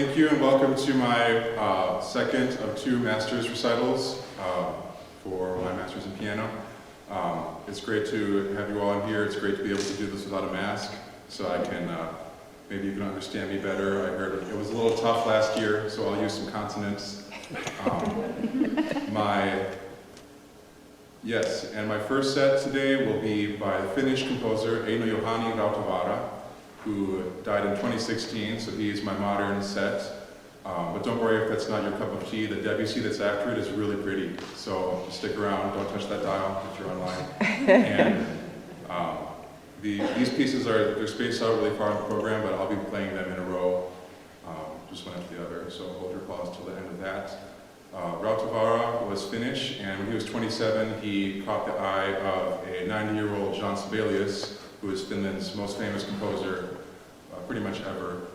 thank you and welcome to my second of two master's recitals for my master's in piano. It's great to have you all in here. It's great to be able to do this without a mask, so I can, maybe you can understand me better. I heard it was a little tough last year, so I'll use some consonants. Yes, and my first set today will be by the Finnish composer Eino Juhani Rautavaara, who died in 2016, so he's my modern set. But don't worry if that's not your cup of tea. The Debussy that's after it is really pretty, so stick around, don't touch that dial if you're online. And these pieces they're spaced out really far in the program, but I'll be playing them in a row, just one after the other, so hold your applause till the end of that. Rautavaara was Finnish, and when he was 27, he caught the eye of a 90-year-old Jan Sibelius, who is Finland's most famous composer, pretty much ever.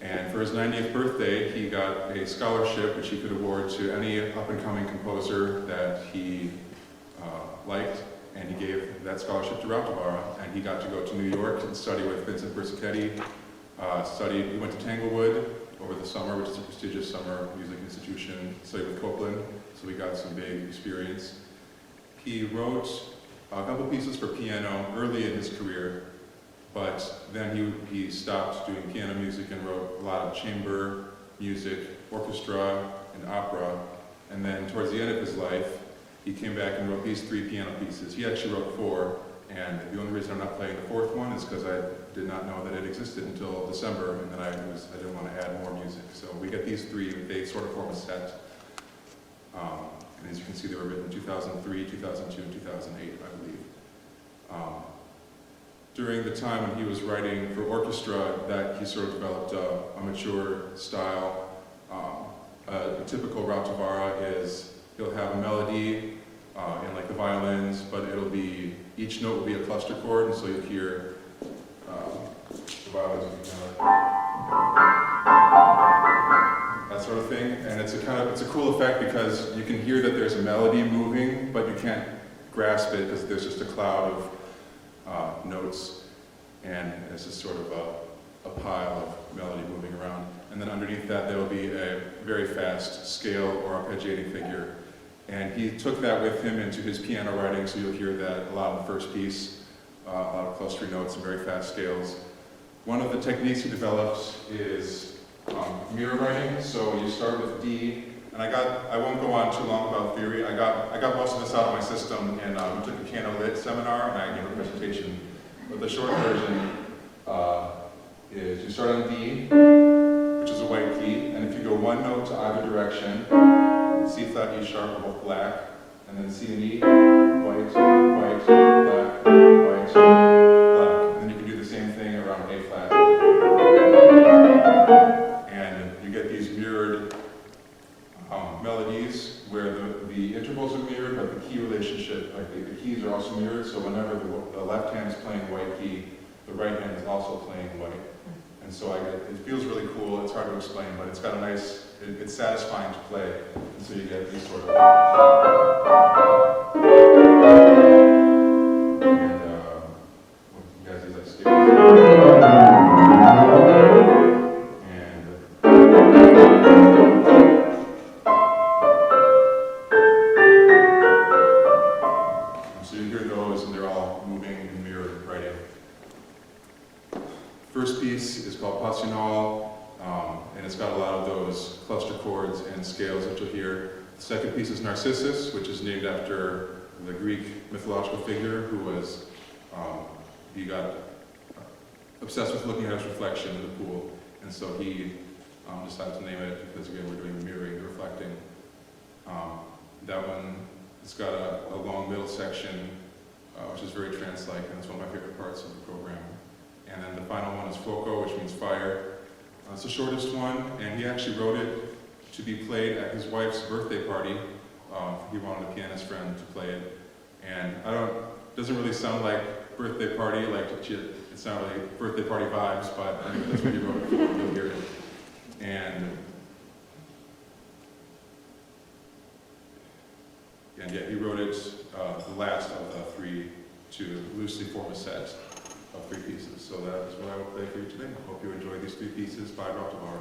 And for his 90th birthday, he got a scholarship which he could award to any up-and-coming composer that he liked, and he gave that scholarship to Rautavaara, and he got to go to New York and study with Vincent Persichetti. He went to Tanglewood over the summer, which is a prestigious summer music institution, studied with Copland, so he got some big experience. He wrote a couple pieces for piano early in his career, but then he stopped doing piano music and wrote a lot of chamber music, orchestra, and opera. And then towards the end of his life, he came back and wrote these 3 piano pieces. He actually wrote 4, and the only reason I'm not playing the 4th one is because I did not know that it existed until December, and then I didn't want to add more music. So we get these 3, they sort of form a set. And as you can see, they were written in 2003, 2002, and 2008, I believe. During the time when he was writing for orchestra, that he sort of developed a mature style. A typical Rautavaara is he'll have a melody in like the violins, but each note will be a cluster chord, and so you'll hear the violins will be kind of that sort of thing. And it's a cool effect because you can hear that there's a melody moving, but you can't grasp it because there's just a cloud of notes, and it's just sort of a pile of melody moving around. And then underneath that there will be a very fast scale or arpeggiating figure. And he took that with him into his piano writing, so you'll hear that a lot in the first piece, a lot of clustering notes and very fast scales. One of the techniques he developed is mirror writing. So you start with D, and I won't go on too long about theory. I got most of this out of my system, and we took a piano lit seminar, and I gave a presentation. But the short version is you start on D, which is a white key, and if you go one note to either direction, C flat, E sharp are both black, and then C and E, white, white, black, white, black. And then you can do the same thing around A flat. And you get these mirrored melodies where the intervals are mirrored, but the key relationship, like the keys are also mirrored, so whenever the left hand is playing white key, the right hand is also playing white. And so it feels really cool. It's hard to explain, but it's got a nice, it's satisfying to play. And so you get these sort of. And you guys use like scales. And so you hear those, and they're all moving and mirrored writing. First piece is called Passionale, and it's got a lot of those cluster chords and scales that you'll hear. The second piece is Narcissus, which is named after the Greek mythological figure who was, he got obsessed with looking at his reflection in the pool, and so he decided to name it because again we're doing the mirroring, the reflecting. That one, it's got a long middle section, which is very trance-like, and it's one of my favorite parts of the program. And then the final one is Fuoco, which means fire. It's the shortest one, and he actually wrote it to be played at his wife's birthday party. He wanted a pianist friend to play it. And it doesn't really sound like birthday party, like it's not really birthday party vibes, but anyway, that's what he wrote it for, you'll hear it. And yeah, he wrote it the last of the 3 to loosely form a set of 3 pieces. So that is what I will play for you today. I hope you enjoy these 3 pieces by Rautavaara.